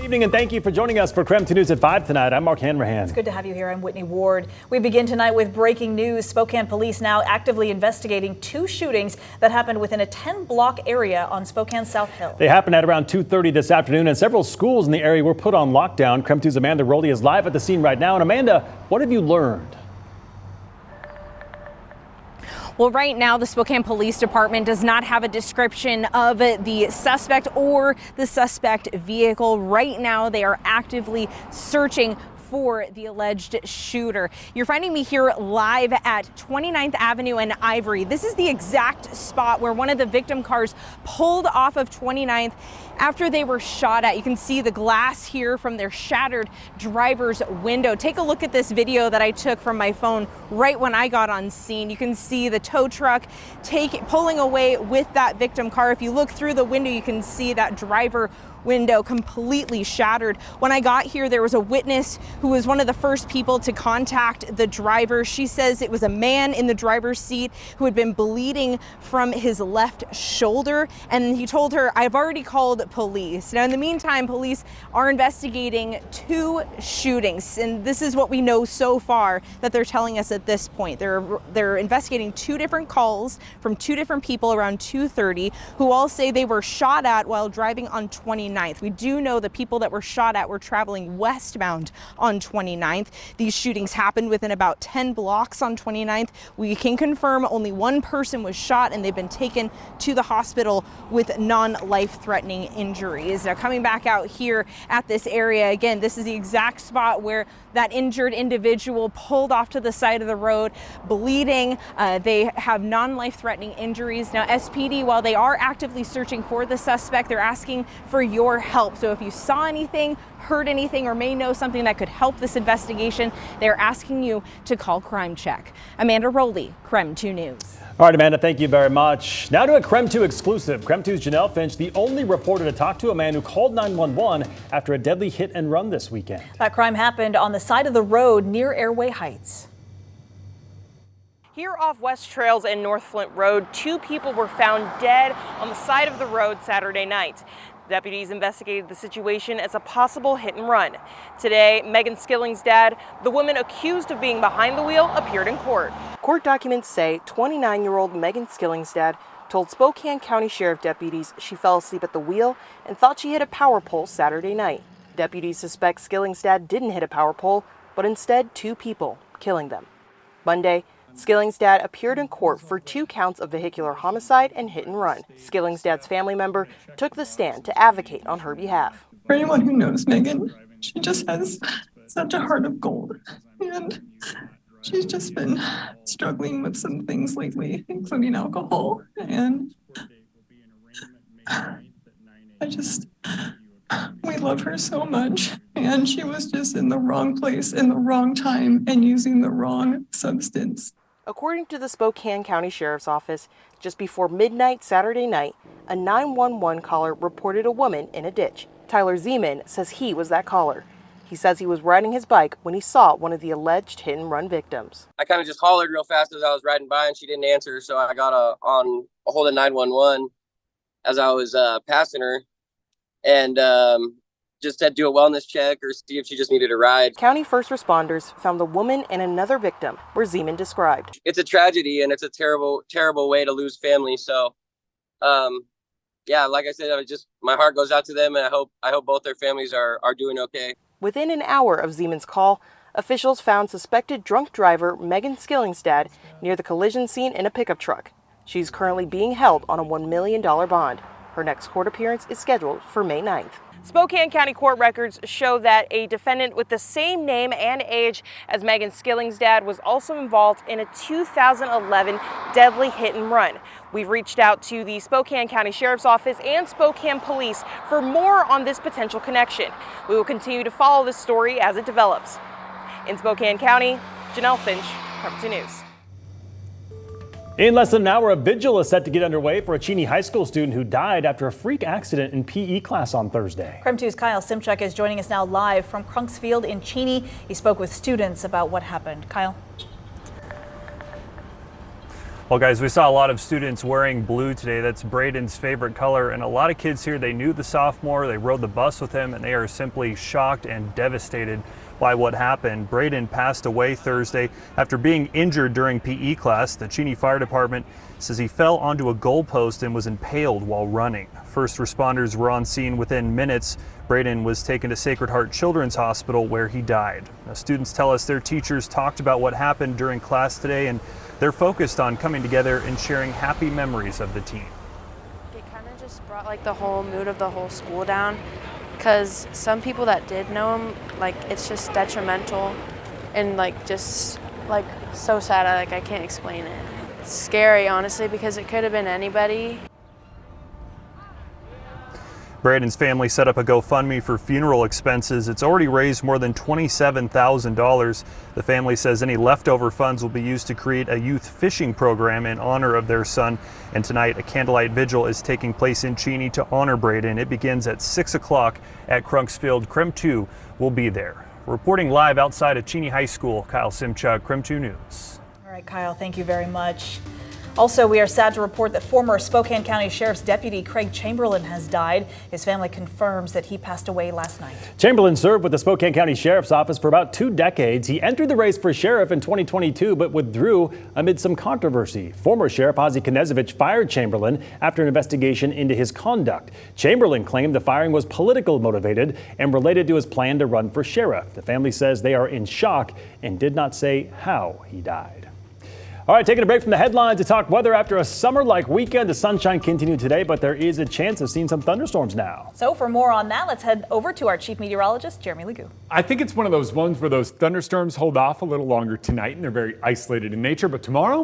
Good evening and thank you for joining us for KREM 2 News at 5 tonight. I'm Mark Hanrahan. It's good to have you here. I'm Whitney Ward. We begin tonight with breaking news. Spokane police now actively investigating 2 shootings that happened within a 10-block area on Spokane South Hill. They happened at around 2:30 this afternoon, and several schools in the area were put on lockdown. KREM 2's Amanda Rowley is live at the scene right now. And Amanda, what have you learned? Well, right now, the Spokane Police Department does not have a description of the suspect or the suspect vehicle. Right now, they are actively searching for the alleged shooter. You're finding me here live at 29th Avenue and Ivory. This is the exact spot where one of the victim cars pulled off of 29th after they were shot at. You can see the glass here from their shattered driver's window. Take a look at this video that I took from my phone right when I got on scene. You can see the tow truck pulling away with that victim car. If you look through the window, you can see that driver window completely shattered. When I got here, there was a witness who was one of the first people to contact the driver. She says it was a man in the driver's seat who had been bleeding from his left shoulder, and he told her, "I've already called police." Now, in the meantime, police are investigating 2 shootings, and this is what we know so far that they're telling us at this point. They're investigating 2 different calls from 2 different people around 2:30 who all say they were shot at while driving on 29th. We do know the people that were shot at were traveling westbound on 29th. These shootings happened within about 10 blocks on 29th. We can confirm only 1 person was shot, and they've been taken to the hospital with non-life-threatening injuries. Now, coming back out here at this area, again, this is the exact spot where that injured individual pulled off to the side of the road, bleeding. They have non-life-threatening injuries. Now, SPD, while they are actively searching for the suspect, they're asking for your help. So if you saw anything, heard anything, or may know something that could help this investigation, they're asking you to call Crime Check. Amanda Rowley, KREM 2 News. All right, Amanda, thank you very much. Now to a KREM 2 exclusive. KREM 2's Janelle Finch, the only reporter to talk to a man who called 911 after a deadly hit and run this weekend. That crime happened on the side of the road near Airway Heights. Here off West Trails and North Flint Road, 2 people were found dead on the side of the road Saturday night. Deputies investigated the situation as a possible hit and run. Today, Megan Skilling's dad, the woman accused of being behind the wheel, appeared in court. Court documents say 29-year-old Megan Skilling's dad told Spokane County Sheriff deputies she fell asleep at the wheel and thought she hit a power pole Saturday night. Deputies suspect Skilling's dad didn't hit a power pole, but instead 2 people, killing them. Monday, Skilling's dad appeared in court for 2 counts of vehicular homicide and hit and run. Skilling's dad's family member took the stand to advocate on her behalf. For anyone who knows Megan, she just has such a heart of gold, and she's just been struggling with some things lately, including alcohol, and we love her so much, and she was just in the wrong place in the wrong time and using the wrong substance. According to the Spokane County Sheriff's Office, just before midnight Saturday night, a 911 caller reported a woman in a ditch. Tyler Zeman says he was that caller. He says he was riding his bike when he saw one of the alleged hit and run victims. I kind of just hollered real fast as I was riding by, and she didn't answer, so I got on a hold of 911 as I was passing her, and just said do a wellness check or see if she just needed a ride. County first responders found the woman and another victim where Zeman described. It's a tragedy, and it's a terrible, terrible way to lose family. So, yeah, like I said, my heart goes out to them, and I hope both their families are doing okay. Within an hour of Zeman's call, officials found suspected drunk driver Megan Skilling's dad near the collision scene in a pickup truck. She's currently being held on a $1 million bond. Her next court appearance is scheduled for May 9th. Spokane County court records show that a defendant with the same name and age as Megan Skilling's dad was also involved in a 2011 deadly hit and run. We've reached out to the Spokane County Sheriff's Office and Spokane Police for more on this potential connection. We will continue to follow this story as it develops. In Spokane County, Janelle Finch, KREM 2 News. In less than an hour, a vigil is set to get underway for a Cheney High School student who died after a freak accident in PE class on Thursday. KREM 2's Kyle Simchuk is joining us now live from Krunks Field in Cheney. He spoke with students about what happened. Kyle. Well, guys, we saw a lot of students wearing blue today. That's Braden's favorite color. And a lot of kids here, they knew the sophomore, they rode the bus with him, and they are simply shocked and devastated by what happened. Braden passed away Thursday after being injured during PE class. The Cheney Fire Department says he fell onto a goalpost and was impaled while running. First responders were on scene within minutes. Braden was taken to Sacred Heart Children's Hospital where he died. Now, students tell us their teachers talked about what happened during class today, and they're focused on coming together and sharing happy memories of the team. It kind of just brought like the whole mood of the whole school down, because some people that did know him, like it's just detrimental and like just like so sad. I can't explain it. It's scary, honestly, because it could have been anybody. Braden's family set up a GoFundMe for funeral expenses. It's already raised more than $27,000. The family says any leftover funds will be used to create a youth fishing program in honor of their son. And tonight, a candlelight vigil is taking place in Cheney to honor Braden. It begins at 6 o'clock at Krunksfield. KREM 2 will be there. Reporting live outside of Cheney High School, Kyle Simchuk, KREM 2 News. All right, Kyle, thank you very much. Also, we are sad to report that former Spokane County Sheriff's Deputy Craig Chamberlain has died. His family confirms that he passed away last night. Chamberlain served with the Spokane County Sheriff's Office for about 2 decades. He entered the race for sheriff in 2022, but withdrew amid some controversy. Former Sheriff Ozzie Knezevich fired Chamberlain after an investigation into his conduct. Chamberlain claimed the firing was political motivated and related to his plan to run for sheriff. The family says they are in shock and did not say how he died. All right, taking a break from the headlines to talk weather after a summer-like weekend. The sunshine continued today, but there is a chance of seeing some thunderstorms now. So for more on that, let's head over to our chief meteorologist, Jeremy Legoo. I think it's one of those ones where those thunderstorms hold off a little longer tonight and they're very isolated in nature, but tomorrow,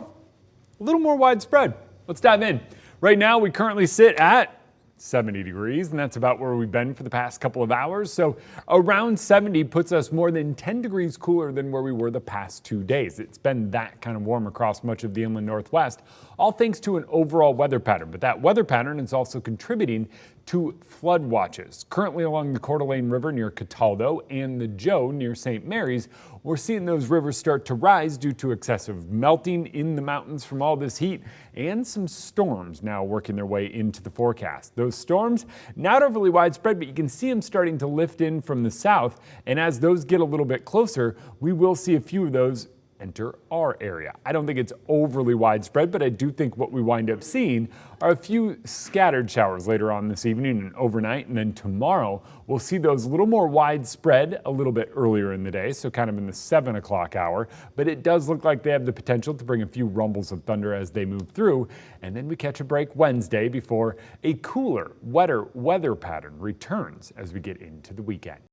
a little more widespread. Let's dive in. Right now, we currently sit at 70 degrees, and that's about where we've been for the past couple of hours. So around 70 puts us more than 10 degrees cooler than where we were the past 2 days. It's been that kind of warm across much of the inland Northwest, all thanks to an overall weather pattern. But that weather pattern is also contributing to flood watches. Currently along the Coeur d'Alene River near Cataldo and the Joe near St. Mary's, we're seeing those rivers start to rise due to excessive melting in the mountains from all this heat and some storms now working their way into the forecast. Those storms not overly widespread, but you can see them starting to lift in from the south. And as those get a little bit closer, we will see a few of those enter our area. I don't think it's overly widespread, but I do think what we wind up seeing are a few scattered showers later on this evening and overnight. And then tomorrow, we'll see those a little more widespread a little bit earlier in the day, so kind of in the 7 o'clock hour. But it does look like they have the potential to bring a few rumbles of thunder as they move through. And then we catch a break Wednesday before a cooler, wetter weather pattern returns as we get into the weekend.